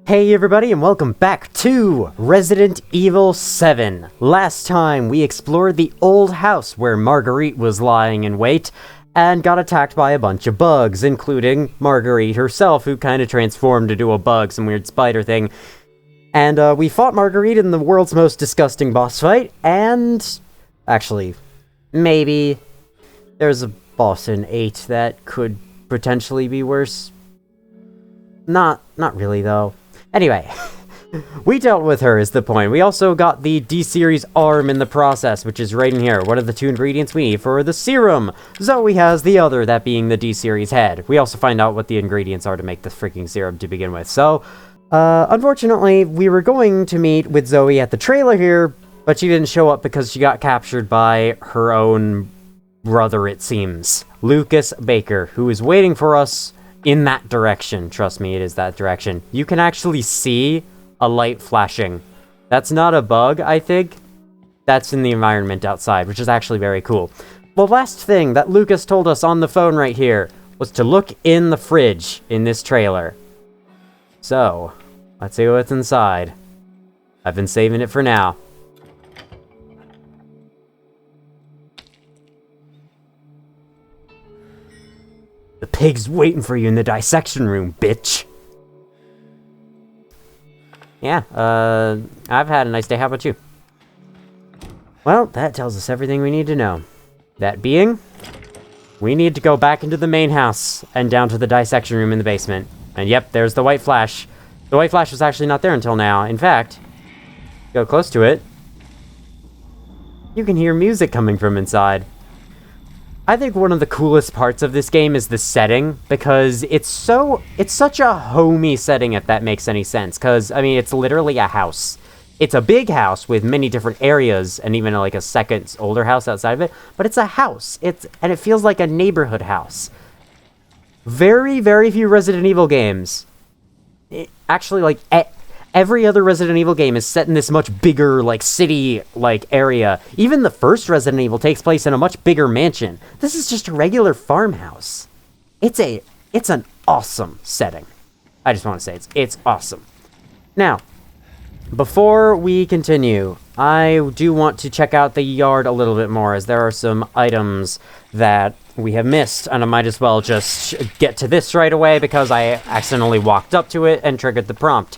Hey everybody, and welcome back to Resident Evil 7. Last time we explored the old house where Marguerite was lying in wait and got attacked by a bunch of bugs, including Marguerite herself, who kind of transformed into a bug, some weird spider thing. And we fought Marguerite in the world's most disgusting boss fight, and actually, maybe there's a boss in 8 that could potentially be worse. Not really though. Anyway, we dealt with her is the point. We also got the D-Series arm in the process, which is right in here. What are the 2 ingredients we need for the serum? Zoe has the other, that being the D-Series head. We also find out what the ingredients are to make the freaking serum to begin with. So, unfortunately, we were going to meet with Zoe at the trailer here, but she didn't show up because she got captured by her own brother, it seems. Lucas Baker, who is waiting for us in that direction. Trust me, it is that direction. You can actually see a light flashing. That's not a bug, I think. That's in the environment outside, which is actually very cool. The last thing that Lucas told us on the phone right here was to look in the fridge in this trailer. So, let's see what's inside. I've been saving it for now. The pig's waiting for you in the dissection room, bitch. Yeah, I've had a nice day. How about you? Well, that tells us everything we need to know. That being, we need to go back into the main house and down to the dissection room in the basement. And yep, there's the white flash. The white flash was actually not there until now. In fact, go close to it, you can hear music coming from inside. I think one of the coolest parts of this game is the setting, because it's such a homey setting, if that makes any sense, because, I mean, it's literally a house. It's a big house with many different areas, and even like a second older house outside of it, but it's a house. And it feels like a neighborhood house. Very, very few Resident Evil games. Actually, like, every other Resident Evil game is set in this much bigger, like, city-like area. Even the first Resident Evil takes place in a much bigger mansion. This is just a regular farmhouse. It's an awesome setting. I just want to say it's awesome. Now, before we continue, I do want to check out the yard a little bit more, as there are some items that we have missed, and I might as well just get to this right away because I accidentally walked up to it and triggered the prompt.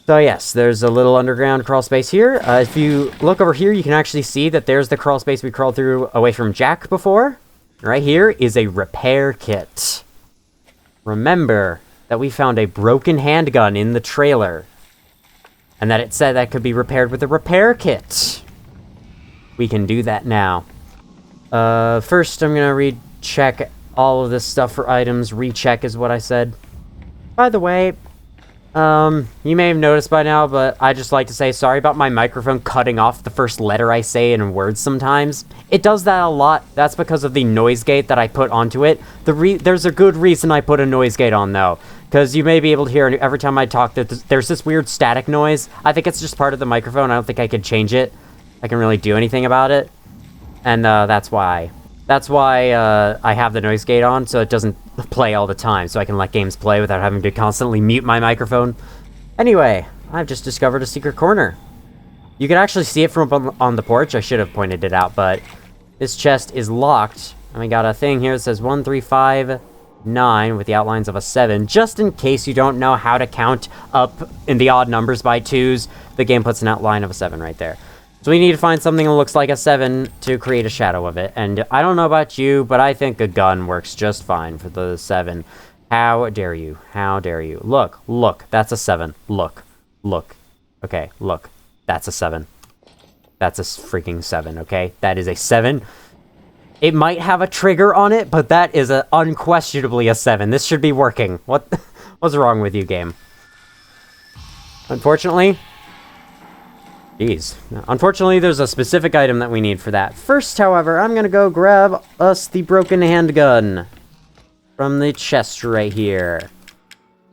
So yes, there's a little underground crawl space here. If you look over here, you can actually see that there's the crawl space we crawled through away from Jack before. Right here is a repair kit. Remember that we found a broken handgun in the trailer, and that it said that could be repaired with a repair kit. We can do that now. First, I'm gonna recheck all of this stuff for items. Recheck is what I said. By the way, you may have noticed by now, but I just like to say sorry about my microphone cutting off the first letter I say in words sometimes. It does that a lot. That's because of the noise gate that I put onto it. There's a good reason I put a noise gate on, though, because you may be able to hear every time I talk that there's this weird static noise. I think it's just part of the microphone. I don't think I can change it. I can really do anything about it, and that's why. That's why I have the noise gate on, so it doesn't play all the time, so I can let games play without having to constantly mute my microphone. Anyway, I've just discovered a secret corner. You can actually see it from up on the porch. I should have pointed it out, but this chest is locked, and we got a thing here that says 1359 with the outlines of a 7. Just in case you don't know how to count up in the odd numbers by 2s, the game puts an outline of a 7 right there. So we need to find something that looks like a 7 to create a shadow of it. And I don't know about you, but I think a gun works just fine for the 7. How dare you? How dare you? Look, that's a 7. Look. Okay, look. That's a 7. That's a freaking 7, okay? That is a 7. It might have a trigger on it, but that is unquestionably a 7. This should be working. What's wrong with you, game? Unfortunately, there's a specific item that we need for that. First, however, I'm gonna go grab us the broken handgun from the chest right here.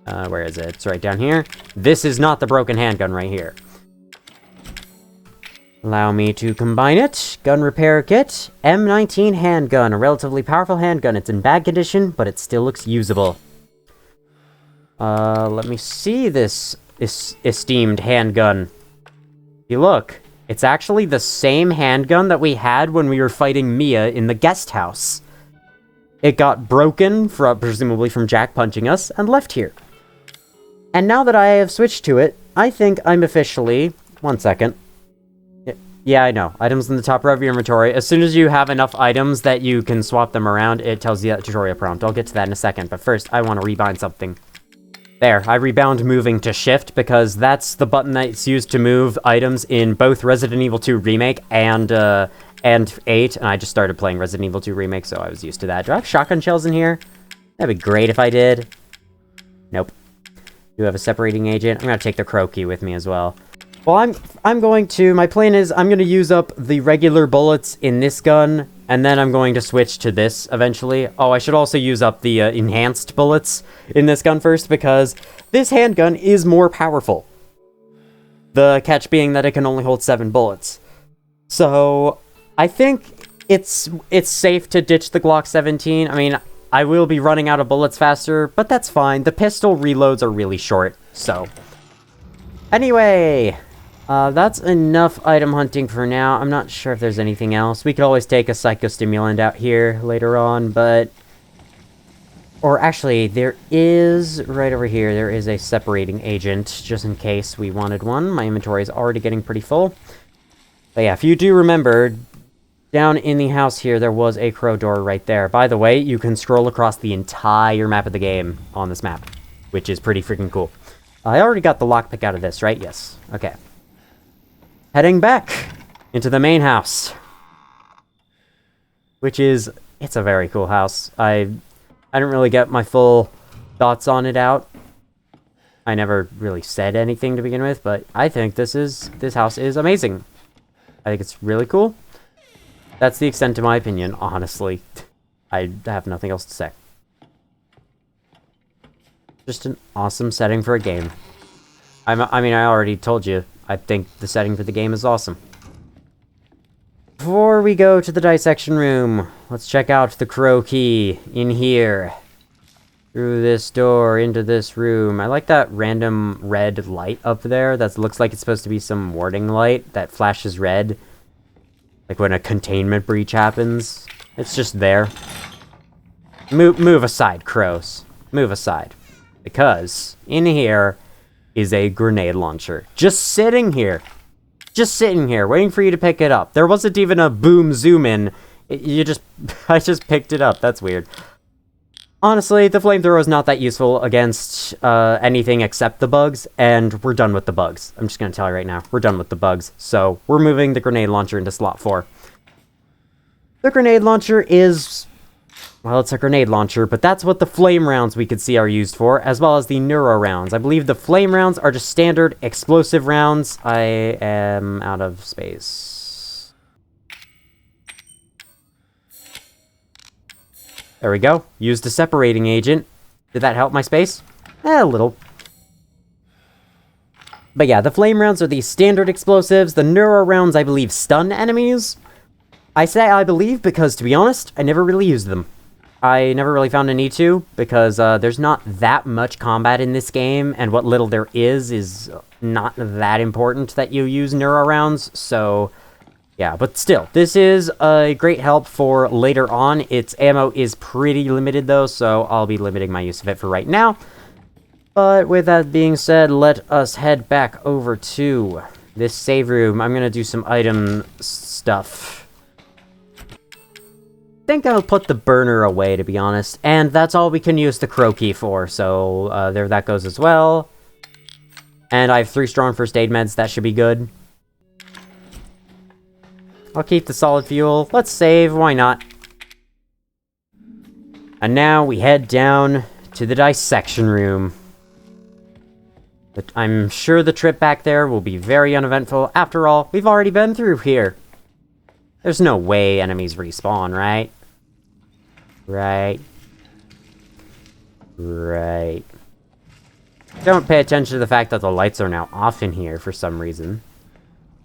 Where is it? It's right down here. This is not the broken handgun right here. Allow me to combine it. Gun repair kit. M19 handgun. A relatively powerful handgun. It's in bad condition, but it still looks usable. Let me see this esteemed handgun. If you look, it's actually the same handgun that we had when we were fighting Mia in the guest house. It got broken, presumably from Jack punching us, and left here. And now that I have switched to it, I think I'm officially... One second. Yeah, I know. Items in the top row of your inventory. As soon as you have enough items that you can swap them around, it tells you that tutorial prompt. I'll get to that in a second, but first, I want to rebind something. There, I rebound moving to shift, because that's the button that's used to move items in both Resident Evil 2 Remake and 8, and I just started playing Resident Evil 2 Remake, so I was used to that. Do I have shotgun shells in here? That'd be great if I did. Nope. Do have a separating agent. I'm gonna take the crow key with me as well. Well, my plan is I'm gonna use up the regular bullets in this gun, and then I'm going to switch to this eventually. Oh, I should also use up the enhanced bullets in this gun first, because this handgun is more powerful. The catch being that it can only hold 7 bullets. So, I think it's safe to ditch the Glock 17. I mean, I will be running out of bullets faster, but that's fine. The pistol reloads are really short, so... Anyway... that's enough item hunting for now. I'm not sure if there's anything else. We could always take a psychostimulant out here later on, but... Or actually, there is, right over here, there is a separating agent, just in case we wanted one. My inventory is already getting pretty full. But yeah, if you do remember, down in the house here, there was a crow door right there. By the way, you can scroll across the entire map of the game on this map, which is pretty freaking cool. I already got the lockpick out of this, right? Yes. Okay. Heading back into the main house, which is, it's a very cool house. I didn't really get my full thoughts on it out. I never really said anything to begin with, but I think this house is amazing. I think it's really cool. That's the extent of my opinion, honestly. I have nothing else to say. Just an awesome setting for a game. I mean, I already told you. I think the setting for the game is awesome. Before we go to the dissection room, let's check out the crow key in here. Through this door, into this room. I like that random red light up there. That looks like it's supposed to be some warding light that flashes red. Like when a containment breach happens. It's just there. Move aside, crows. Move aside. Because in here... is a grenade launcher. Just sitting here. Just sitting here, waiting for you to pick it up. There wasn't even a boom zoom in. I just picked it up. That's weird. Honestly, the flamethrower is not that useful against anything except the bugs, and we're done with the bugs. I'm just gonna tell you right now, we're done with the bugs. So, we're moving the grenade launcher into slot 4. The grenade launcher is... well, it's a grenade launcher, but that's what the flame rounds we could see are used for, as well as the neuro rounds. I believe the flame rounds are just standard explosive rounds. I am out of space. There we go. Used a separating agent. Did that help my space? A little. But yeah, the flame rounds are the standard explosives. The neuro rounds, I believe, stun enemies. I say I believe because, to be honest, I never really used them. I never really found a need to, because there's not that much combat in this game, and what little there is not that important that you use neuro rounds, so... yeah, but still, this is a great help for later on. Its ammo is pretty limited, though, so I'll be limiting my use of it for right now. But with that being said, let us head back over to this save room. I'm gonna do some item stuff. I think I'll put the burner away, to be honest. And that's all we can use the crow key for, so there that goes as well. And I have 3 strong first aid meds, that should be good. I'll keep the solid fuel. Let's save, why not? And now we head down to the dissection room. But I'm sure the trip back there will be very uneventful. After all, we've already been through here. There's no way enemies respawn, right? Right. Don't pay attention to the fact that the lights are now off in here for some reason.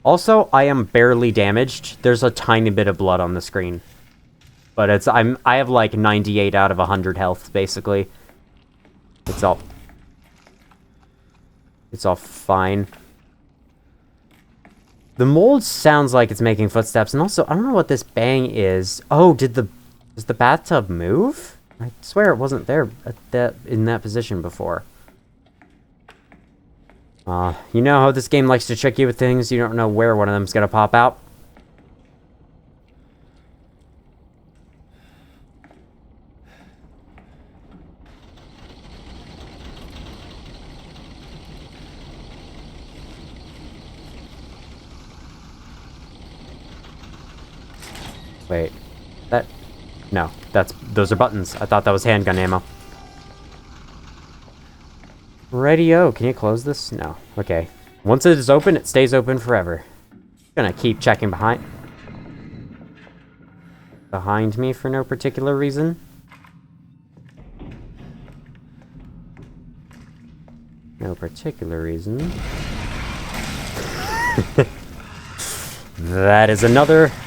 Also, I am barely damaged. There's a tiny bit of blood on the screen. But I have like 98 out of 100 health, basically. It's all... It's all fine. The mold sounds like it's making footsteps, and also, I don't know what this bang is. Oh, does the bathtub move? I swear it wasn't there in that position before. You know how this game likes to trick you with things? You don't know where one of them's gonna pop out. Wait, no, those are buttons. I thought that was handgun ammo. Radio, can you close this? No, okay. Once it is open, it stays open forever. Gonna keep checking behind me for no particular reason. No particular reason. That is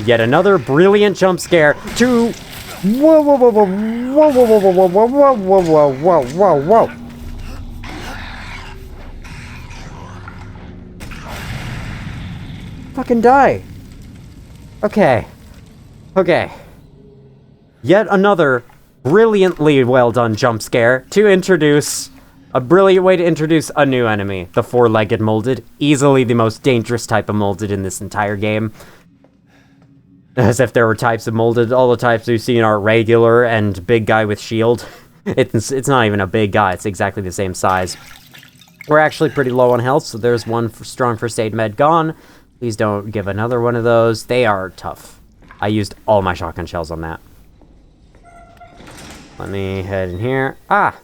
yet another brilliant jump scare to... Whoa, whoa, whoa, whoa, whoa, whoa, whoa, whoa, whoa, whoa, whoa, whoa, whoa, whoa. Fucking die. Okay. Okay. Yet another brilliantly well done jump scare to introduce... A brilliant way to introduce a new enemy, the four-legged molded. Easily the most dangerous type of molded in this entire game. As if there were types of molded. All the types we've seen are regular and big guy with shield. It's not even a big guy, it's exactly the same size. We're actually pretty low on health, so there's one strong first aid med gone. Please don't give another one of those. They are tough. I used all my shotgun shells on that. Let me head in here. Ah!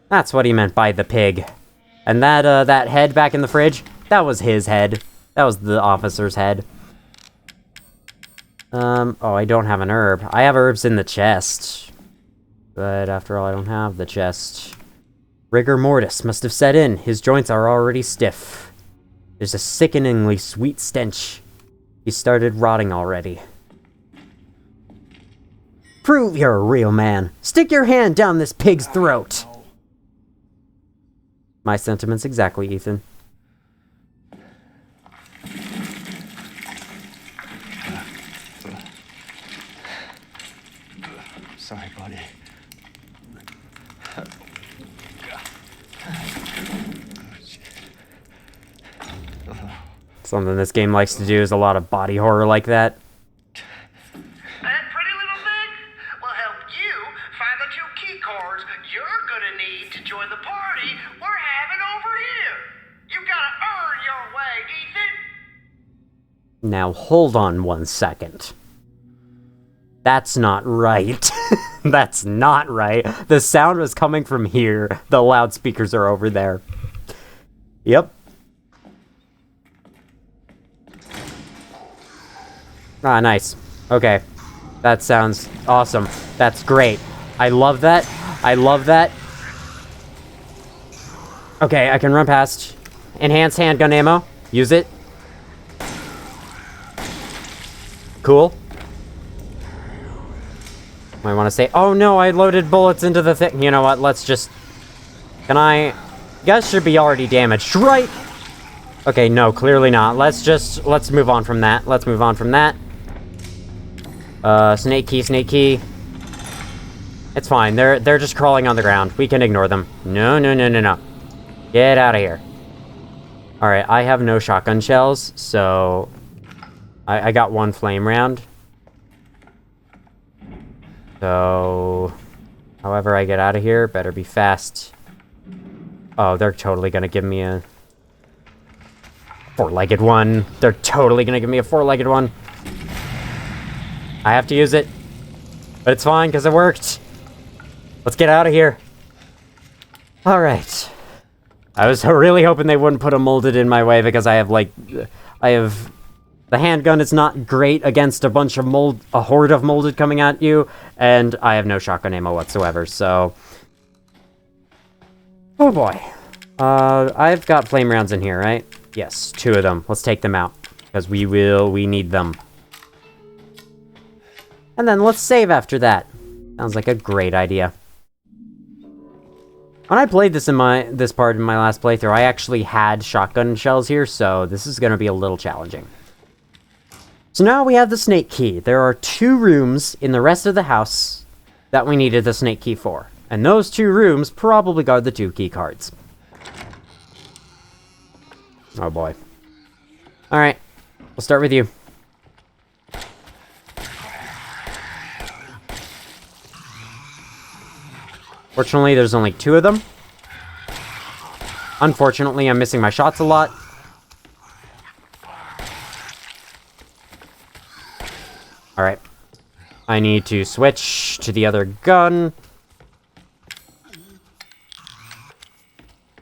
That's what he meant by the pig. And that head back in the fridge, that was his head. That was the officer's head. Oh, I don't have an herb. I have herbs in the chest. But after all, I don't have the chest. Rigor mortis must have set in. His joints are already stiff. There's a sickeningly sweet stench. He started rotting already. Prove you're a real man. Stick your hand down this pig's throat. My sentiments exactly, Ethan. Sorry, buddy. Something this game likes to do is a lot of body horror like that. That pretty little thing will help you find the 2 key cards you're gonna need to join the party we're having over here. You gotta earn your way, Ethan. Now hold on 1 second. That's not right. That's not right. The sound was coming from here. The loudspeakers are over there. Yep. Ah, nice. Okay. That sounds awesome. That's great. I love that. I love that. Okay, I can run past. Enhanced handgun ammo. Use it. Cool. Might want to say, oh no, I loaded bullets into the thing. You know what, let's just... Can I... You guys should be already damaged, right? Okay, no, clearly not. Let's move on from that. Let's move on from that. Snake key, snake key. It's fine, they're just crawling on the ground. We can ignore them. No, no, no, no, no. Get out of here. Alright, I have no shotgun shells, so... I got 1 flame round. So... However I get out of here, better be fast. Oh, they're totally gonna give me a... 4-legged one. They're totally gonna give me a 4-legged one. I have to use it. But it's fine, because it worked. Let's get out of here. Alright. I was really hoping they wouldn't put a molded in my way, because I have, like... The handgun is not great against a horde of molded coming at you, and I have no shotgun ammo whatsoever, so... Oh boy. I've got flame rounds in here, right? Yes, 2 of them. Let's take them out, because we need them. And then let's save after that. Sounds like a great idea. When I played this this part in my last playthrough, I actually had shotgun shells here, so this is going to be a little challenging. So now we have the snake key. There are 2 rooms in the rest of the house that we needed the snake key for. And those 2 rooms probably guard the 2 key cards. Oh boy. Alright, we'll start with you. Fortunately, there's only 2 of them. Unfortunately, I'm missing my shots a lot. Alright. I need to switch to the other gun.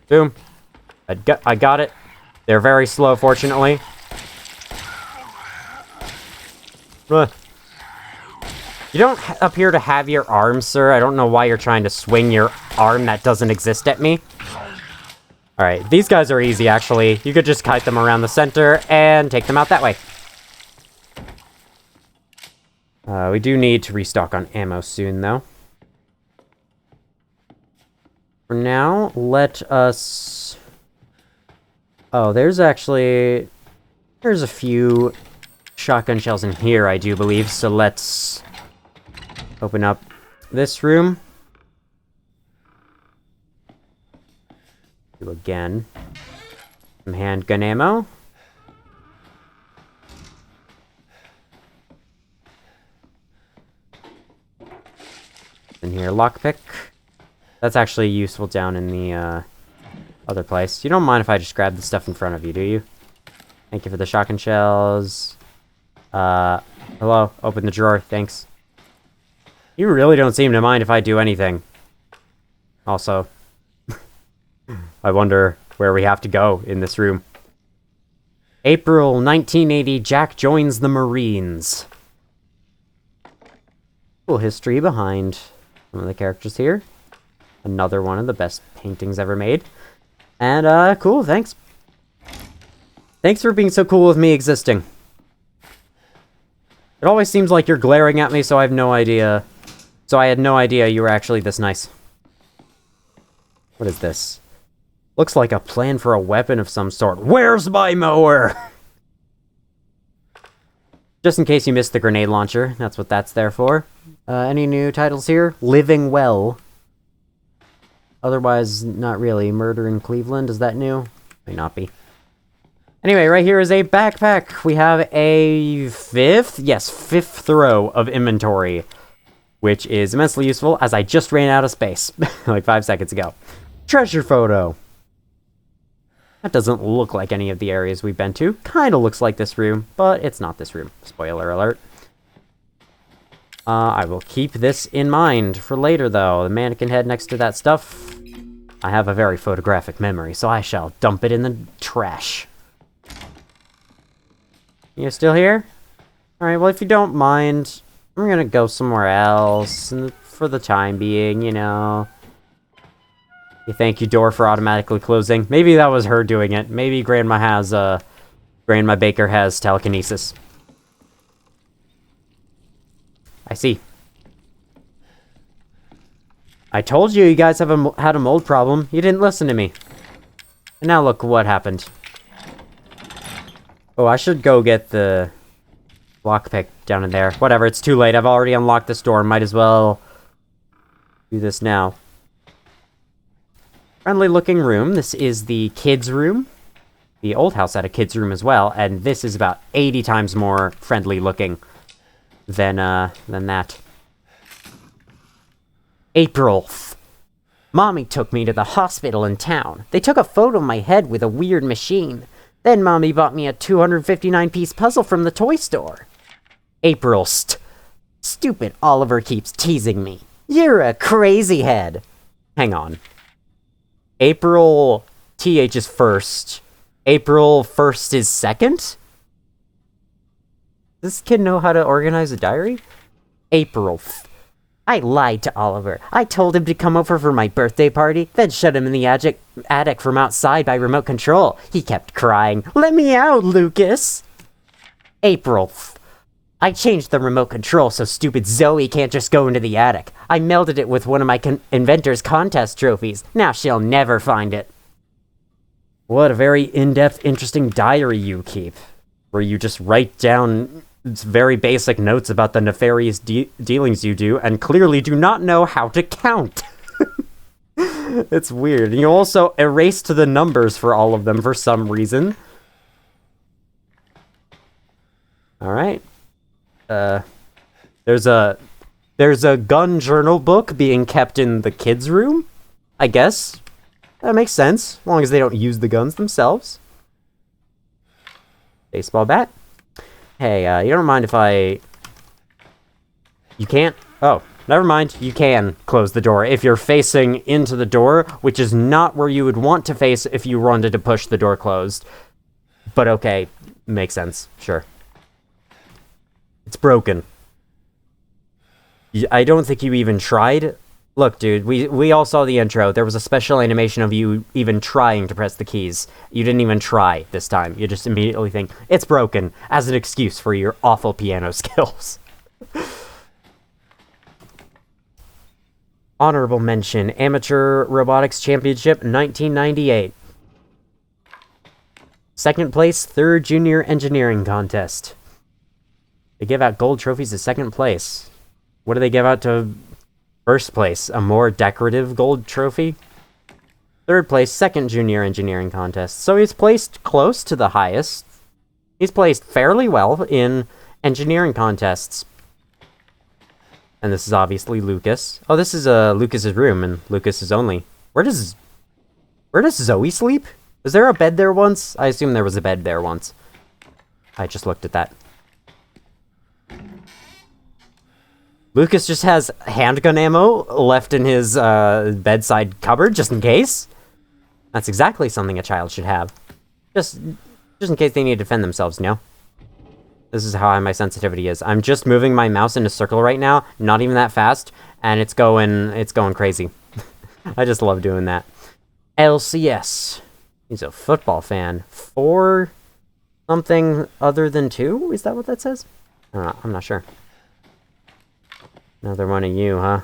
Boom. I got it. They're very slow, fortunately. You don't appear to have your arm, sir. I don't know why you're trying to swing your arm that doesn't exist at me. Alright, these guys are easy, actually. You could just kite them around the center and take them out that way. We do need to restock on ammo soon, though. For now, let us... Oh, there's a few shotgun shells in here, I do believe, so let's open up this room. Do again. Some handgun ammo. In here, lockpick. That's actually useful down in the other place. You don't mind if I just grab the stuff in front of you, do you? Thank you for the shotgun shells. Hello, open the drawer, thanks. You really don't seem to mind if I do anything. Also, I wonder where we have to go in this room. April 1980, Jack joins the Marines. Cool history behind one of the characters here. Another one of the best paintings ever made. And, cool, thanks. Thanks for being so cool with me existing. It always seems like you're glaring at me, so I have no idea. So I had no idea you were actually this nice. What is this? Looks like a plan for a weapon of some sort. Where's my mower? Just in case you missed the grenade launcher, that's what that's there for. Any new titles here? Living Well. Otherwise, not really. Murder in Cleveland, is that new? May not be. Anyway, right here is a backpack. We have a fifth row of inventory, which is immensely useful as I just ran out of space like 5 seconds ago. Treasure photo. That doesn't look like any of the areas we've been to. Kind of looks like this room, but it's not this room. Spoiler alert. I will keep this in mind for later, though. The mannequin head next to that stuff. I have a very photographic memory, so I shall dump it in the trash. You still here? Alright, well, if you don't mind, I'm gonna go somewhere else for the time being, you know. Thank you, door, for automatically closing. Maybe that was her doing it. Maybe Grandma Baker has telekinesis. I see. I told you guys had a mold problem. You didn't listen to me. And now look what happened. Oh, I should go get the lockpick down in there. Whatever, it's too late. I've already unlocked this door. Might as well do this now. Friendly looking room. This is the kids' room. The old house had a kids' room as well, and this is about 80 times more friendly looking than that. April. Mommy took me to the hospital in town. They took a photo of my head with a weird machine. Then Mommy bought me a 259-piece puzzle from the toy store. April. Stupid Oliver keeps teasing me. You're a crazy head. Hang on. April TH is first. April 1st is second? Does this kid know how to organize a diary? April. I lied to Oliver. I told him to come over for my birthday party, then shut him in the attic from outside by remote control. He kept crying, "Let me out, Lucas!" April. I changed the remote control so stupid Zoe can't just go into the attic. I melded it with one of my inventor's contest trophies. Now she'll never find it. What a very in-depth, interesting diary you keep, where you just write down very basic notes about the nefarious dealings you do, and clearly do not know how to count. It's weird. You also erased the numbers for all of them for some reason. Alright. There's a gun journal book being kept in the kids' room, I guess. That makes sense, as long as they don't use the guns themselves. Baseball bat. Hey, you don't mind if I... You can't? Oh, never mind. You can close the door if you're facing into the door, which is not where you would want to face if you wanted to push the door closed. But okay, makes sense. Sure. It's broken. I don't think you even tried. Look, dude, we all saw the intro. There was a special animation of you even trying to press the keys. You didn't even try this time. You just immediately think, it's broken, as an excuse for your awful piano skills. Honorable mention, Amateur Robotics Championship 1998. Second place, third Junior Engineering Contest. They give out gold trophies to second place. What do they give out to first place? A more decorative gold trophy? Third place, second Junior Engineering Contest. So he's placed close to the highest. He's placed fairly well in engineering contests. And this is obviously Lucas. Oh, this is Lucas's room, and Lucas is only... Where does Zoe sleep? Was there a bed there once? I assume there was a bed there once. I just looked at that. Lucas just has handgun ammo left in his bedside cupboard, just in case. That's exactly something a child should have. Just in case they need to defend themselves, you know? This is how high my sensitivity is. I'm just moving my mouse in a circle right now, not even that fast, and it's going crazy. I just love doing that. LCS. He's a football fan. 4 something other than 2? Is that what that says? I'm not sure. Another one of you, huh?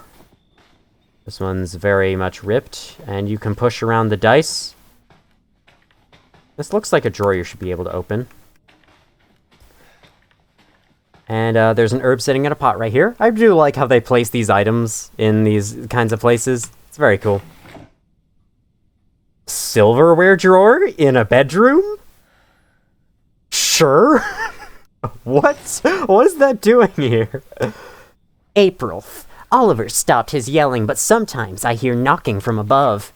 This one's very much ripped, and you can push around the dice. This looks like a drawer you should be able to open. And there's an herb sitting in a pot right here. I do like how they place these items in these kinds of places. It's very cool. Silverware drawer in a bedroom? Sure. What is that doing here? April. Oliver stopped his yelling, but sometimes I hear knocking from above.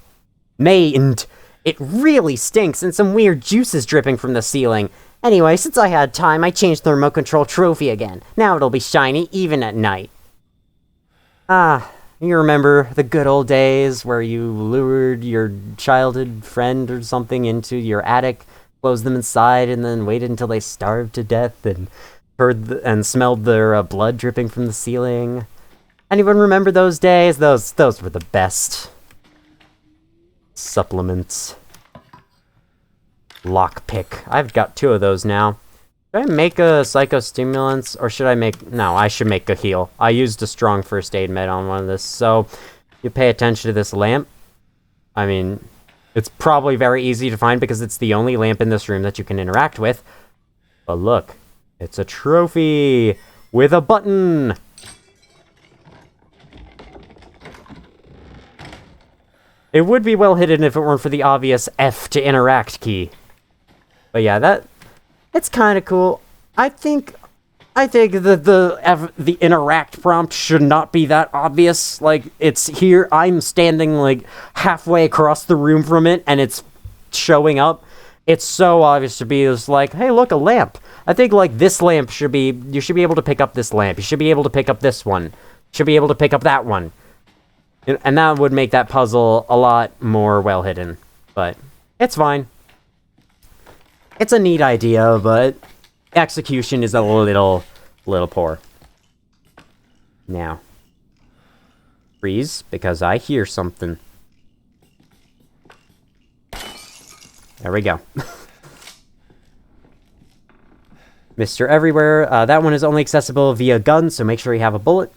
May, and it really stinks, and some weird juice is dripping from the ceiling. Anyway, since I had time, I changed the remote control trophy again. Now it'll be shiny even at night. Ah, you remember the good old days where you lured your childhood friend or something into your attic, closed them inside, and then waited until they starved to death and and smelled their blood dripping from the ceiling? Anyone remember those days? Those were the best. Supplements. Lockpick. I've got 2 of those now. Should I make a psychostimulants, or should I make... No, I should make a heal. I used a strong first aid med on one of this, so you pay attention to this lamp. I mean, it's probably very easy to find because it's the only lamp in this room that you can interact with. But look, it's a trophy with a button. It would be well hidden if it weren't for the obvious F to interact key. But yeah, it's kind of cool. I think the interact prompt should not be that obvious. Like, it's here, I'm standing like halfway across the room from it, and it's showing up. It's so obvious to be just like, hey, look, a lamp. I think like this lamp should be, you should be able to pick up this lamp. You should be able to pick up this one. You should be able to pick up that one. And that would make that puzzle a lot more well hidden. But it's fine. It's a neat idea, but execution is a little poor. Now, freeze, because I hear something. There we go. Mr. Everywhere. That one is only accessible via gun, so make sure you have a bullet.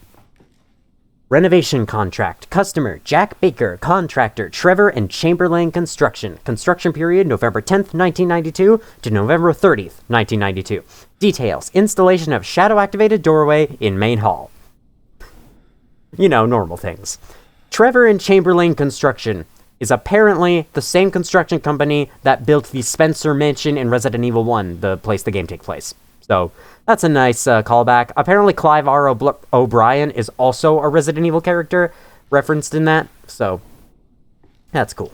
Renovation contract. Customer, Jack Baker. Contractor, Trevor and Chamberlain Construction. Construction period, November 10th, 1992 to November 30th, 1992. Details. Installation of shadow-activated doorway in main hall. You know, normal things. Trevor and Chamberlain Construction is apparently the same construction company that built the Spencer Mansion in Resident Evil 1, the place the game takes place. So, that's a nice callback. Apparently Clive R. O'Brien is also a Resident Evil character referenced in that, so that's cool.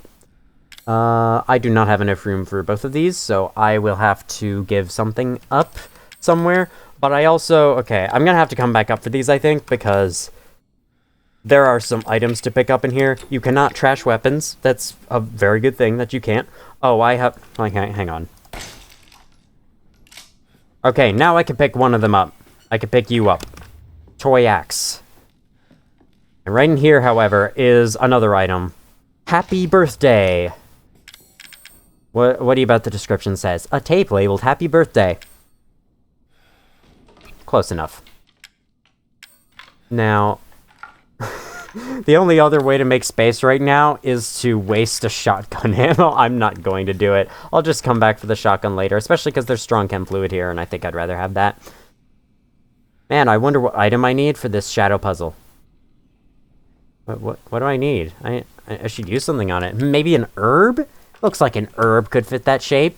I do not have enough room for both of these, so I will have to give something up somewhere. But I also... Okay, I'm gonna have to come back up for these, I think, because there are some items to pick up in here. You cannot trash weapons. That's a very good thing that you can't. Oh, I have... Okay, hang on. Okay, now I can pick one of them up. I can pick you up. Toy axe. And right in here, however, is another item. Happy birthday. What do you about the description says? A tape labeled Happy Birthday. Close enough. Now, the only other way to make space right now is to waste a shotgun ammo. I'm not going to do it. I'll just come back for the shotgun later, especially because there's strong chem fluid here, and I think I'd rather have that. Man, I wonder what item I need for this shadow puzzle. What do I need? I should use something on it. Maybe an herb? Looks like an herb could fit that shape.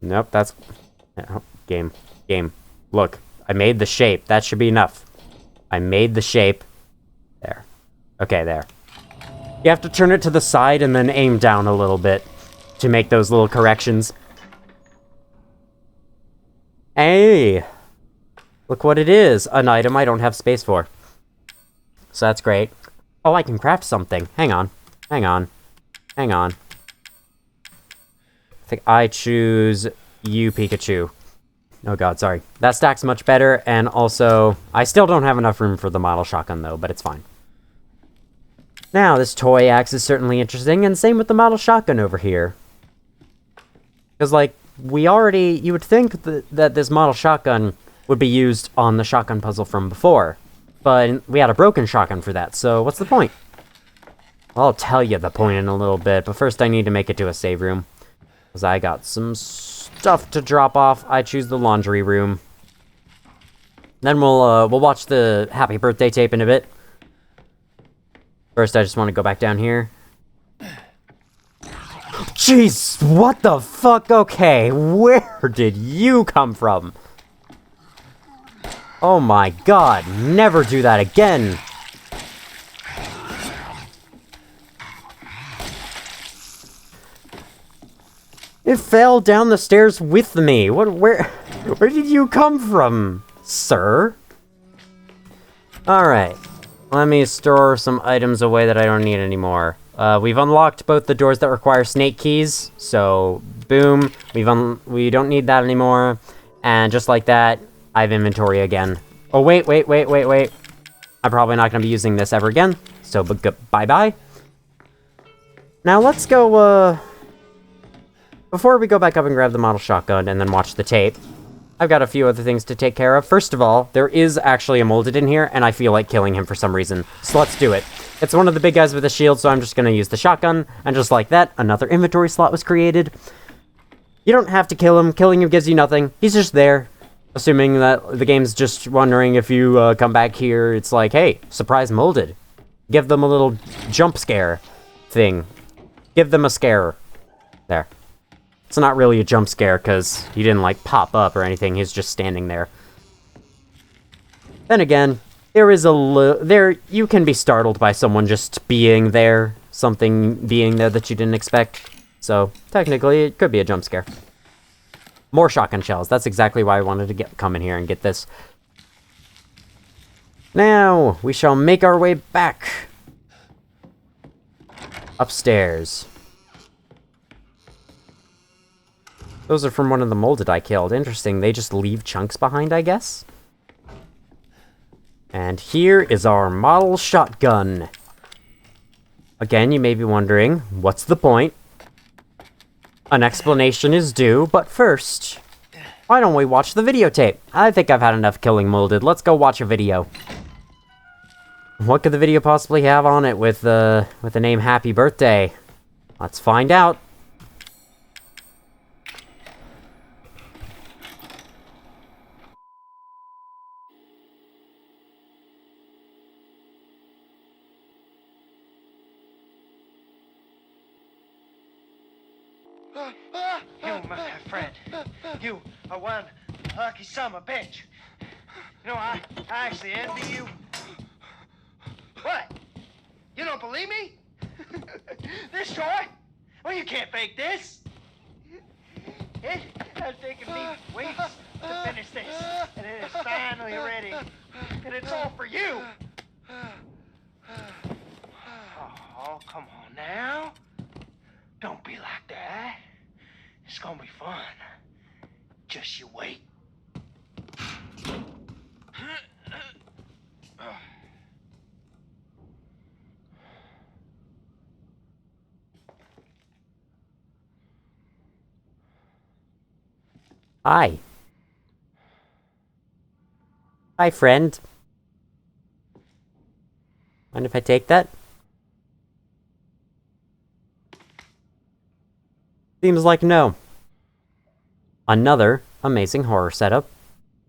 Nope, that's... Game. Look, I made the shape. That should be enough. I made the shape. There. Okay, there. You have to turn it to the side and then aim down a little bit to make those little corrections. Hey! Look what it is. An item I don't have space for. So that's great. Oh, I can craft something. Hang on. I think I choose you, Pikachu. Oh god, sorry. That stack's much better, and also, I still don't have enough room for the model shotgun, though, but it's fine. Now, this toy axe is certainly interesting, and same with the model shotgun over here. Because, like, you would think that this model shotgun would be used on the shotgun puzzle from before, but we had a broken shotgun for that, so what's the point? I'll tell you the point in a little bit, but first I need to make it to a save room. Because I got some stuff to drop off. I choose the laundry room. Then we'll watch the happy birthday tape in a bit. First, I just want to go back down here. Jeez, what the fuck? Okay, where did you come from? Oh my god, never do that again. It fell down the stairs with me. Where did you come from, sir? Alright. Let me store some items away that I don't need anymore. We've unlocked both the doors that require snake keys, so boom. We don't need that anymore. And just like that, I have inventory again. Oh, wait. I'm probably not going to be using this ever again, so bye-bye. Now let's go, before we go back up and grab the model shotgun and then watch the tape, I've got a few other things to take care of. First of all, there is actually a molded in here, and I feel like killing him for some reason. So let's do it. It's one of the big guys with a shield, so I'm just going to use the shotgun. And just like that, another inventory slot was created. You don't have to kill him. Killing him gives you nothing. He's just there. Assuming that the game's just wondering if you come back here, it's like, hey, surprise molded. Give them a little jump scare thing. Give them a scare. There. It's not really a jump scare, because he didn't, like, pop up or anything. He's just standing there. Then again, you can be startled by someone just being there. Something being there that you didn't expect. So, technically, it could be a jump scare. More shotgun shells. That's exactly why I wanted to come in here and get this. Now, we shall make our way back. Upstairs. Those are from one of the molded I killed. Interesting. They just leave chunks behind, I guess. And here is our model shotgun. Again, you may be wondering, what's the point? An explanation is due, but first, why don't we watch the videotape? I think I've had enough killing Molded. Let's go watch a video. What could the video possibly have on it with the name Happy Birthday? Let's find out. You, my friend, you are one lucky son of a bitch. You know, I actually envy you. What? You don't believe me? This toy? Well, you can't fake this. It has taken me weeks to finish this, and it is finally ready. And it's all for you. Oh, come on now. Don't be like that. It's gonna be fun. Just you wait. Hi. Hi, friend. Mind if I take that? Seems like no. Another amazing horror setup.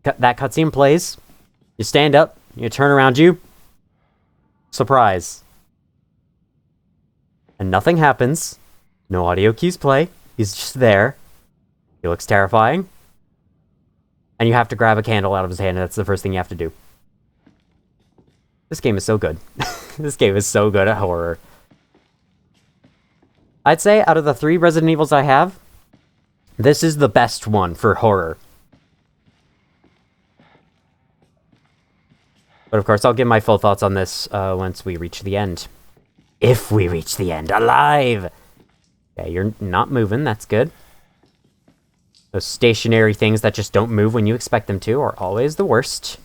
That cutscene plays. You stand up, you turn around you. Surprise. And nothing happens. No audio keys play. He's just there. He looks terrifying. And you have to grab a candle out of his hand, and that's the first thing you have to do. This game is so good. This game is so good at horror. I'd say out of the 3 Resident Evils I have, this is the best one for horror. But of course, I'll give my full thoughts on this once we reach the end. If we reach the end alive! Yeah, you're not moving, that's good. Those stationary things that just don't move when you expect them to are always the worst.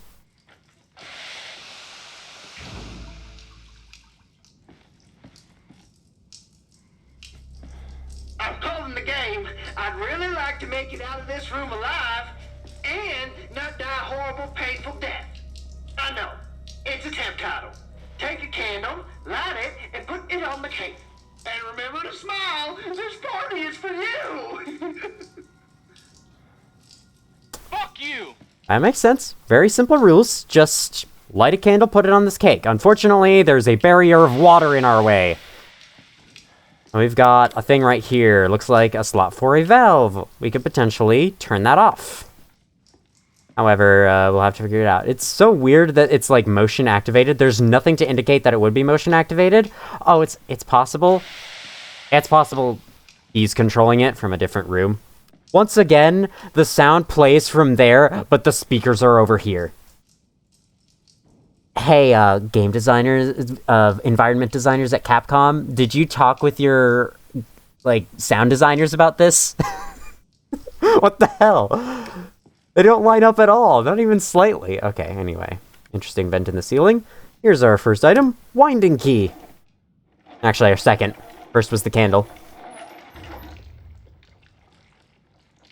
I'm calling the game. I'd really like to make it out of this room alive and not die a horrible, painful death. I know. It's a temp title. Take a candle, light it, and put it on the cake. And remember to smile. This party is for you. Fuck you. That makes sense. Very simple rules. Just light a candle, put it on this cake. Unfortunately, there's a barrier of water in our way. We've got a thing right here. Looks like a slot for a valve. We could potentially turn that off. However, we'll have to figure it out. It's so weird that it's like motion activated. There's nothing to indicate that it would be motion activated. Oh, it's possible. It's possible he's controlling it from a different room. Once again, the sound plays from there, but the speakers are over here. Hey, game designers, environment designers at Capcom, did you talk with your, like, sound designers about this? What the hell? They don't line up at all, not even slightly. Okay, anyway. Interesting vent in the ceiling. Here's our first item, winding key. Actually, our second. First was the candle.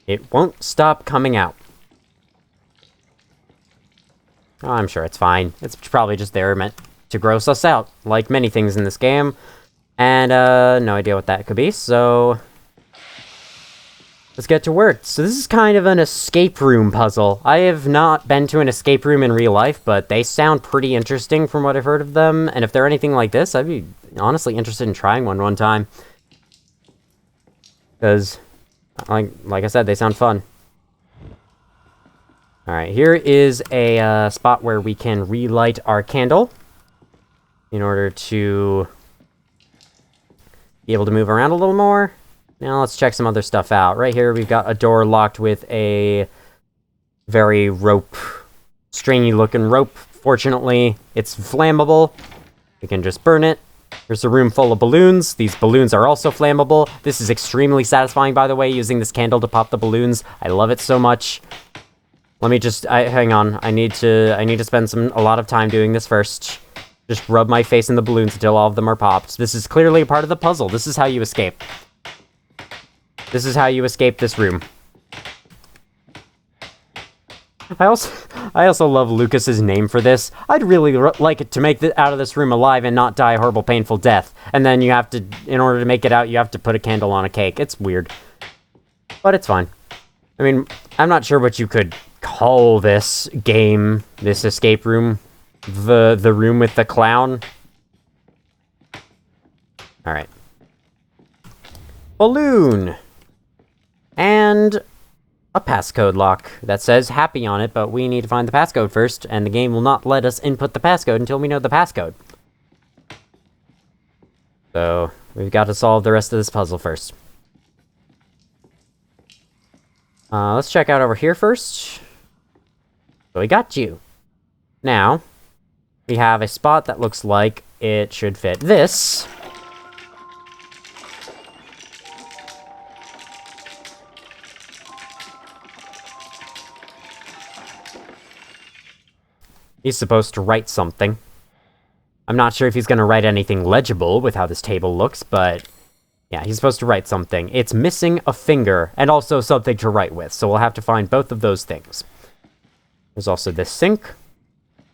It won't stop coming out. Oh, I'm sure it's fine. It's probably just there meant to gross us out, like many things in this game. And, no idea what that could be, so let's get to work. So this is kind of an escape room puzzle. I have not been to an escape room in real life, but they sound pretty interesting from what I've heard of them. And if they're anything like this, I'd be honestly interested in trying one time. Because, like I said, they sound fun. Alright, here is a spot where we can relight our candle in order to be able to move around a little more. Now let's check some other stuff out. Right here we've got a door locked with a very stringy looking rope. Fortunately, it's flammable. We can just burn it. There's a room full of balloons. These balloons are also flammable. This is extremely satisfying, by the way, using this candle to pop the balloons. I love it so much. Let me just hang on. I need to spend a lot of time doing this first. Just rub my face in the balloons until all of them are popped. This is clearly a part of the puzzle. This is how you escape. This is how you escape this room. I also love Lucas's name for this. I'd really like it to make it out of this room alive and not die a horrible, painful death. And then you have to, in order to make it out, you have to put a candle on a cake. It's weird. But it's fine. I mean, I'm not sure what you could call this game, this escape room. The room with the clown. Alright. Balloon! And a passcode lock that says happy on it, but we need to find the passcode first, and the game will not let us input the passcode until we know the passcode. So, we've got to solve the rest of this puzzle first. Let's check out over here first. So we got you. Now, we have a spot that looks like it should fit this. He's supposed to write something. I'm not sure if he's going to write anything legible with how this table looks, but yeah, he's supposed to write something. It's missing a finger and also something to write with, so we'll have to find both of those things. There's also this sink.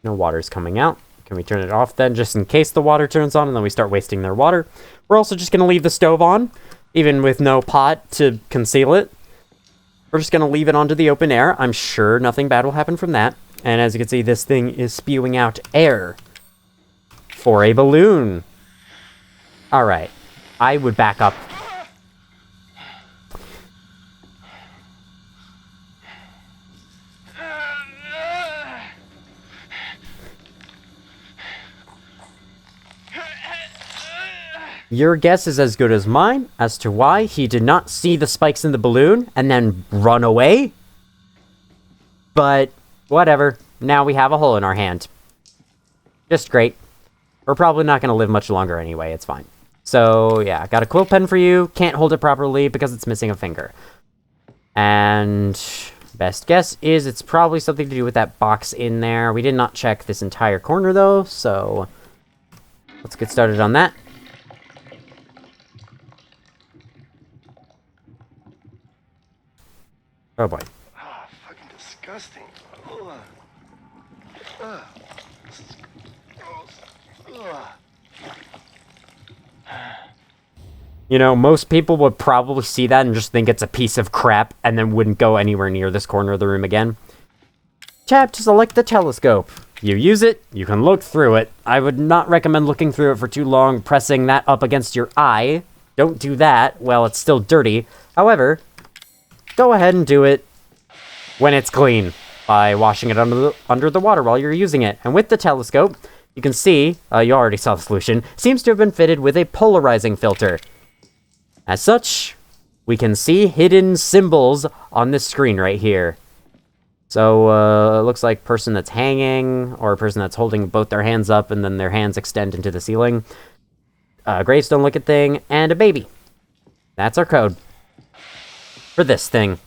No water's coming out. Can we turn it off then, just in case the water turns on and then we start wasting their water? We're also just going to leave the stove on, even with no pot to conceal it. We're just going to leave it onto the open air. I'm sure nothing bad will happen from that. And as you can see, this thing is spewing out air for a balloon. Alright. I would back up. Your guess is as good as mine as to why he did not see the spikes in the balloon and then run away. But whatever. Now we have a hole in our hand. Just great. We're probably not going to live much longer anyway. It's fine. So, yeah. Got a quill pen for you. Can't hold it properly because it's missing a finger. And best guess is it's probably something to do with that box in there. We did not check this entire corner, though. So, let's get started on that. Oh, boy. Ah, fucking disgusting. This is gross. You know, most people would probably see that and just think it's a piece of crap and then wouldn't go anywhere near this corner of the room again. Tap to select the telescope. You use it, you can look through it. I would not recommend looking through it for too long, pressing that up against your eye. Don't do that while it's still dirty. However, go ahead and do it when it's clean by washing it under the water while you're using it. And with the telescope, you can see, you already saw the solution, seems to have been fitted with a polarizing filter. As such, we can see hidden symbols on this screen right here. So, it looks like person that's hanging, or a person that's holding both their hands up and then their hands extend into the ceiling. Gravestone looking thing, and a baby. That's our code for this thing.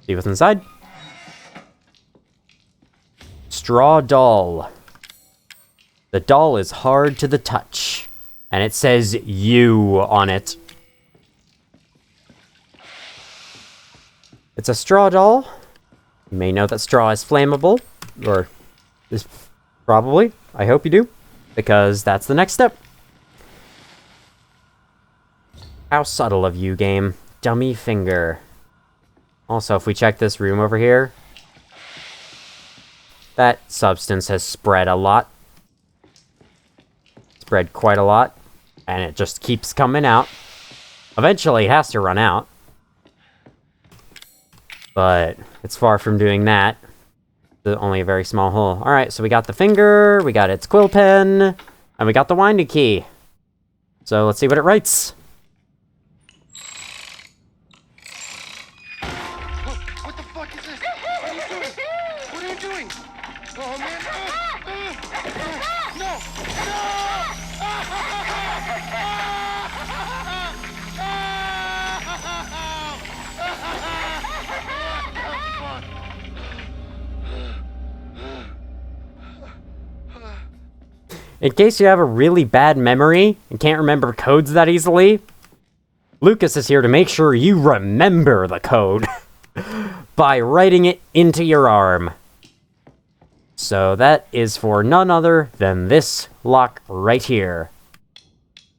See what's inside. Straw doll. The doll is hard to the touch, and it says "you" on it. It's a straw doll. You may know that straw is flammable, or is probably. I hope you do, because that's the next step. How subtle of you, game. Dummy finger. Also, if we check this room over here, that substance has spread a lot. Spread quite a lot, and it just keeps coming out. Eventually, it has to run out. But it's far from doing that. There's only a very small hole. Alright, so we got the finger, we got its quill pen, and we got the winding key. So let's see what it writes. What the fuck is this? What are you doing? What are you doing? Oh, man. No! No! In case you have a really bad memory and can't remember codes that easily, Lucas is here to make sure you remember the code by writing it into your arm. So that is for none other than this lock right here.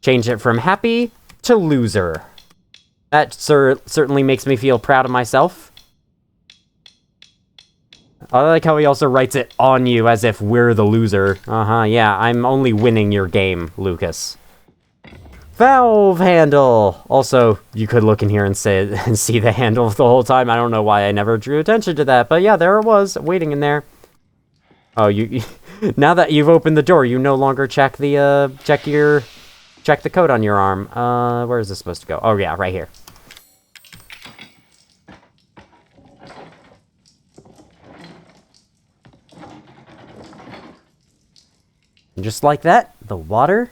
Change it from happy to loser. That certainly makes me feel proud of myself. I like how he also writes it on you as if we're the loser. Yeah, I'm only winning your game, Lucas. Valve handle! Also, you could look in here and see the handle the whole time. I don't know why I never drew attention to that, but yeah, there it was, waiting in there. Oh, you now that you've opened the door, you no longer check the code on your arm. Where is this supposed to go? Oh yeah, right here. And just like that, the water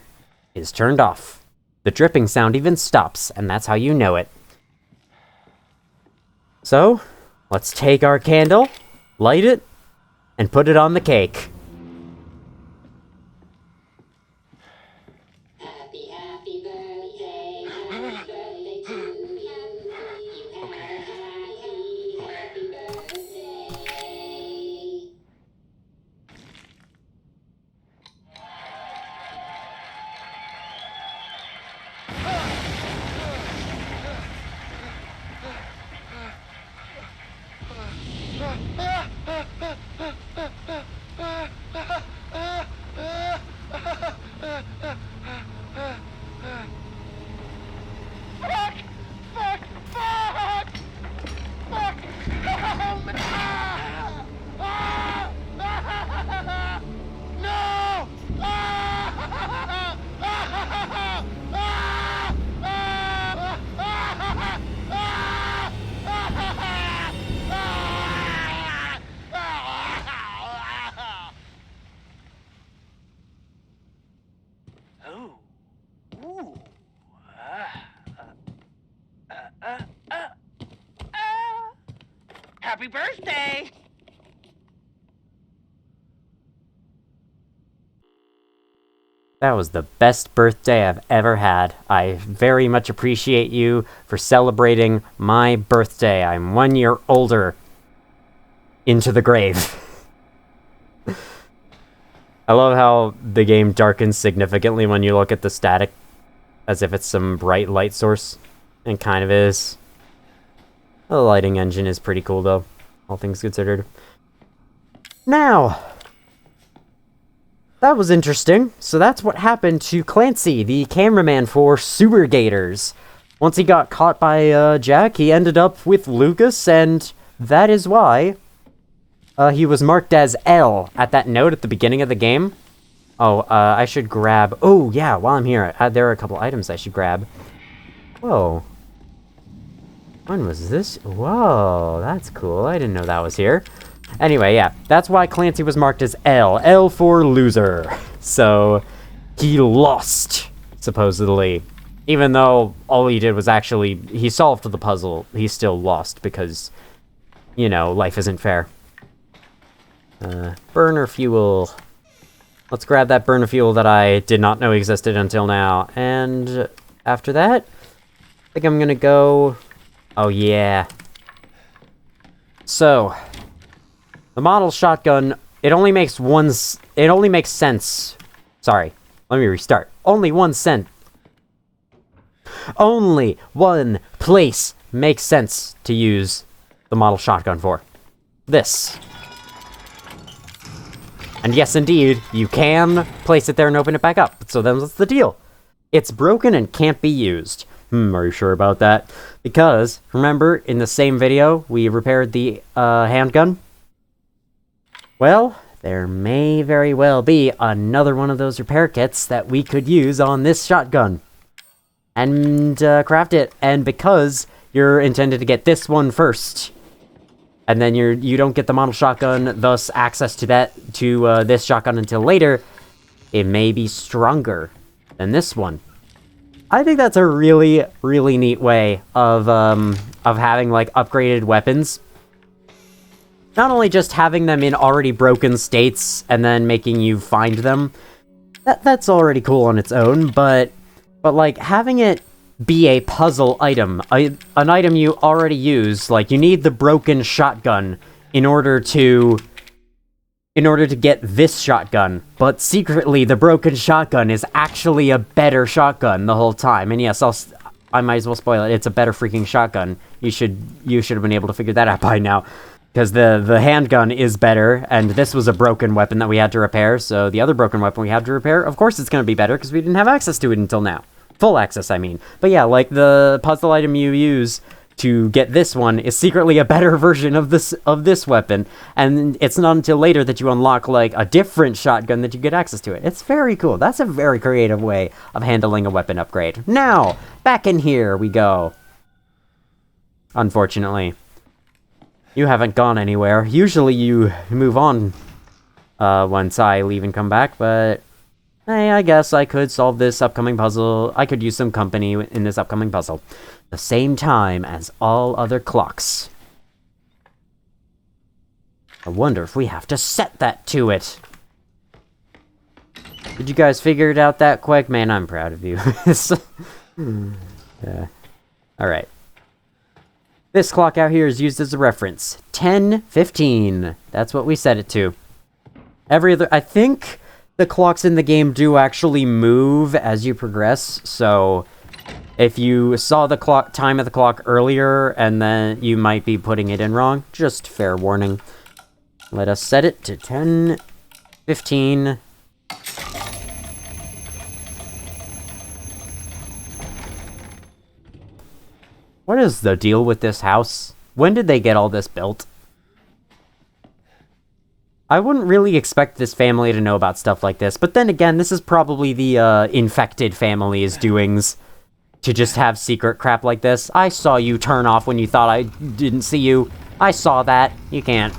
is turned off. The dripping sound even stops, and that's how you know it. So, let's take our candle, light it, and put it on the cake. Happy, happy birthday to you. You Okay. happy birthday. Happy birthday! That was the best birthday I've ever had. I very much appreciate you for celebrating my birthday. I'm 1 year older into the grave. I love how the game darkens significantly when you look at the static, as if it's some bright light source. And kind of is. The lighting engine is pretty cool though, all things considered. Now, that was interesting. So that's what happened to Clancy, the cameraman for Sewer Gators. Once he got caught by Jack, he ended up with Lucas, and that is why he was marked as L at that note at the beginning of the game. Oh, I should grab... Oh, yeah, while I'm here, there are a couple items I should grab. Whoa. When was this? Whoa, that's cool. I didn't know that was here. Anyway, yeah, that's why Clancy was marked as L. L for loser. So, he lost, supposedly. Even though all he did was actually... He solved the puzzle, he still lost because, you know, life isn't fair. Burner fuel. Let's grab that burner fuel that I did not know existed until now. And after that, I think I'm gonna go... Oh, yeah. So, the model shotgun, it only makes sense. Sorry, let me restart. Only one place makes sense to use the model shotgun for. This. And yes, indeed, you can place it there and open it back up. So then what's the deal? It's broken and can't be used. Are you sure about that? Because, remember, in the same video, we repaired the handgun? Well, there may very well be another one of those repair kits that we could use on this shotgun. And craft it. And because you're intended to get this one first, and then you don't get the model shotgun, thus access to this shotgun until later, it may be stronger than this one. I think that's a really, really neat way of having, like, upgraded weapons. Not only just having them in already broken states and then making you find them. that's already cool on its own, but like having it be a puzzle item, an item you already use, like you need the broken shotgun in order to get this shotgun, but secretly the broken shotgun is actually a better shotgun the whole time. And yes, I might as well spoil it. It's a better freaking shotgun. You should have been able to figure that out by now. Because the handgun is better, and this was a broken weapon that we had to repair, so the other broken weapon we had to repair, of course it's going to be better, because we didn't have access to it until now. Full access, I mean. But yeah, like, the puzzle item you use to get this one is secretly a better version of this weapon, and it's not until later that you unlock, like, a different shotgun that you get access to it. It's very cool. That's a very creative way of handling a weapon upgrade. Now, back in here we go. Unfortunately. You haven't gone anywhere. Usually you move on once I leave and come back, but hey, I guess I could solve this upcoming puzzle. I could use some company in this upcoming puzzle. The same time as all other clocks. I wonder if we have to set that to it. Did you guys figure it out that quick? Man, I'm proud of you. Yeah. Alright. This clock out here is used as a reference. 10:15. That's what we set it to. I think the clocks in the game do actually move as you progress, so if you saw the time of the clock earlier and then you might be putting it in wrong, just fair warning. Let us set it to 10:15. What is the deal with this house? When did they get all this built? I wouldn't really expect this family to know about stuff like this, but then again, this is probably the infected family's doings to just have secret crap like this. I saw you turn off when you thought I didn't see you. I saw that. You can't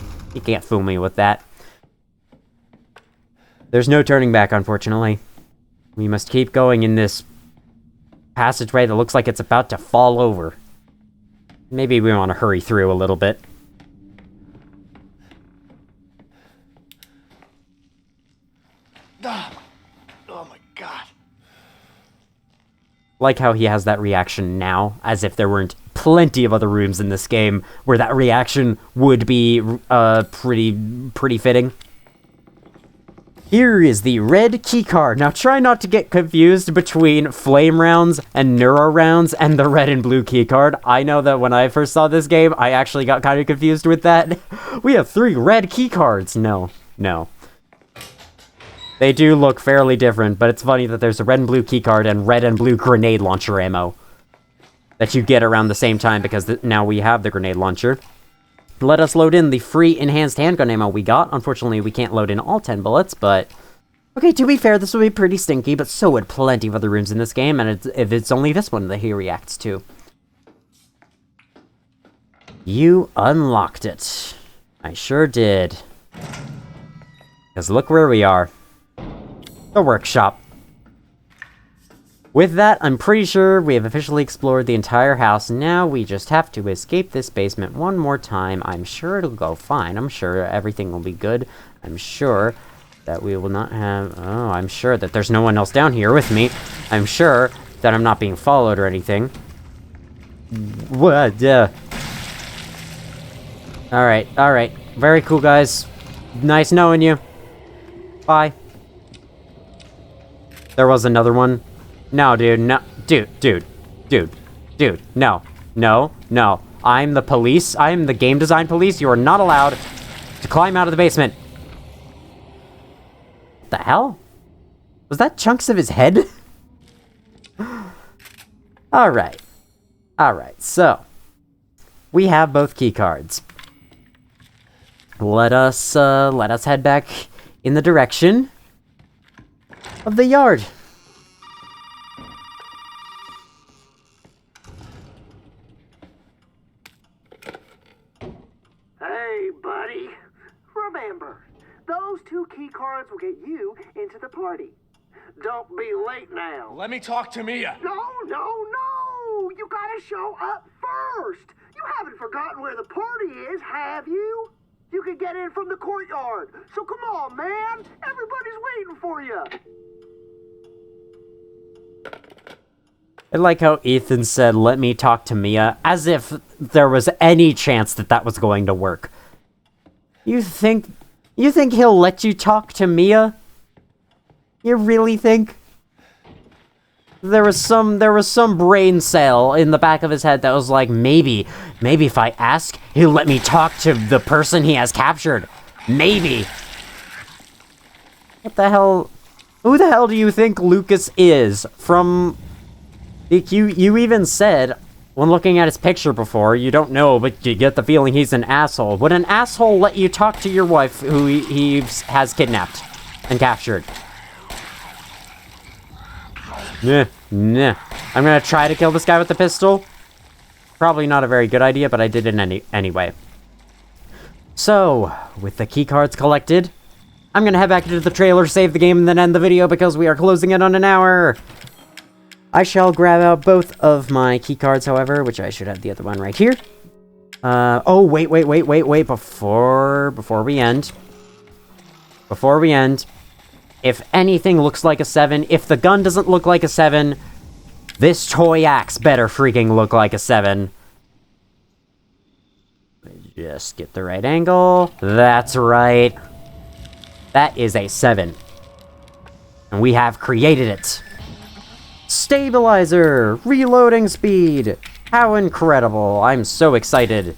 fool me with that. There's no turning back, unfortunately. We must keep going in this passageway that looks like it's about to fall over. Maybe we want to hurry through a little bit. Oh my god. Like how he has that reaction now, as if there weren't plenty of other rooms in this game where that reaction would be pretty fitting. Here is the red keycard. Now try not to get confused between flame rounds and neuro rounds and the red and blue keycard. I know that when I first saw this game, I actually got kind of confused with that. We have 3 red keycards. No. They do look fairly different, but it's funny that there's a red and blue keycard and red and blue grenade launcher ammo that you get around the same time because now we have the grenade launcher. Let us load in the free enhanced handgun ammo we got. Unfortunately, we can't load in all 10 bullets, but... Okay, to be fair, this would be pretty stinky, but so would plenty of other rooms in this game, and if it's only this one that he reacts to. You unlocked it. I sure did. Because look where we are. The workshop. With that, I'm pretty sure we have officially explored the entire house. Now we just have to escape this basement one more time. I'm sure it'll go fine. I'm sure everything will be good. I'm sure that we will not have... Oh, I'm sure that there's no one else down here with me. I'm sure that I'm not being followed or anything. What? Alright. Very cool, guys. Nice knowing you. Bye. There was another one. No, dude, no. Dude, no. I'm the police. I'm the game design police. You are not allowed to climb out of the basement. What the hell? Was that chunks of his head? Alright, so we have both key cards. Let us head back in the direction of the yard. Hey, buddy. Remember, those 2 key cards will get you into the party. Don't be late now. Let me talk to Mia. No! You gotta show up first! You haven't forgotten where the party is, have you? You can get in from the courtyard. So come on, man. Everybody's waiting for you. I like how Ethan said, "Let me talk to Mia," as if there was any chance that that was going to work. You think he'll let you talk to Mia? You really think? There was some brain cell in the back of his head that was like, maybe if I ask, he'll let me talk to the person he has captured. Maybe. What the hell? Who the hell do you think Lucas is? From... You even said, when looking at his picture before, you don't know, but you get the feeling he's an asshole. Would an asshole let you talk to your wife who he has kidnapped and captured? Nah. I'm gonna try to kill this guy with the pistol. Probably not a very good idea, but I did it anyway. So, with the keycards collected, I'm gonna head back into the trailer, save the game, and then end the video because we are closing in on an hour. I shall grab out both of my keycards, however, which I should have the other one right here. Oh, wait, before we end, if anything looks like a 7, if the gun doesn't look like a 7, this toy axe better freaking look like a 7. Just get the right angle. That's right. That is a 7. And we have created it. Stabilizer! Reloading speed! How incredible! I'm so excited.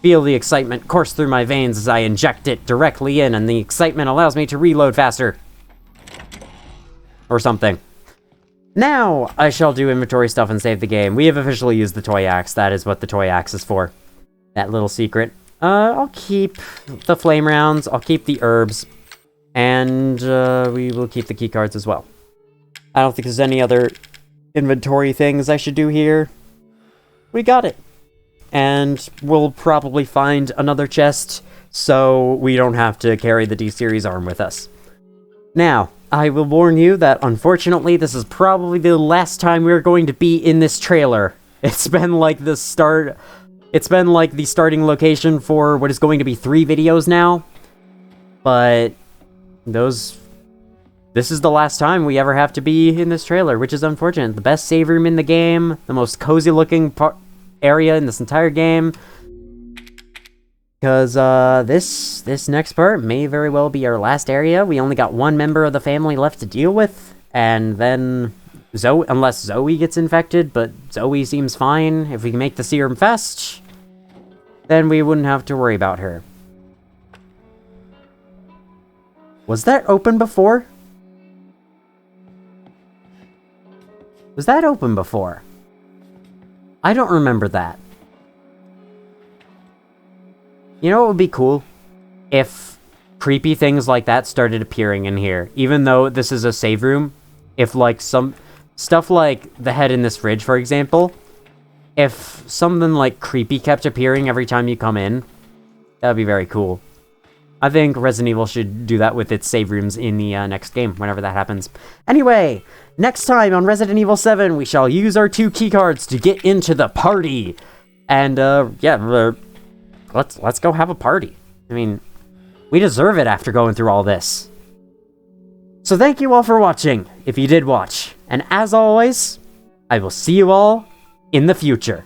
Feel the excitement course through my veins as I inject it directly in, and the excitement allows me to reload faster. Or something. Now, I shall do inventory stuff and save the game. We have officially used the toy axe. That is what the toy axe is for. That little secret. I'll keep the flame rounds, I'll keep the herbs, and we will keep the keycards as well. I don't think there's any other inventory things I should do here. We got it. And we'll probably find another chest, so we don't have to carry the D-Series arm with us. Now, I will warn you that unfortunately this is probably the last time we're going to be in this trailer. It's been like the starting location for what is going to be 3 videos now. But this is the last time we ever have to be in this trailer, which is unfortunate. The best save room in the game, the most cozy looking area in this entire game. Because this next part may very well be our last area. We only got 1 member of the family left to deal with, and then unless Zoe gets infected, but Zoe seems fine. If we can make the serum fast, then we wouldn't have to worry about her. Was that open before? Was that open before? I don't remember that. You know what would be cool? If creepy things like that started appearing in here. Even though this is a save room. If, like, some stuff like the head in this fridge, for example. If something, like, creepy kept appearing every time you come in. That would be very cool. I think Resident Evil should do that with its save rooms in the next game, whenever that happens. Anyway, next time on Resident Evil 7, we shall use our 2 keycards to get into the party. And, yeah, let's go have a party. I mean, we deserve it after going through all this. So thank you all for watching, if you did watch. And as always, I will see you all in the future.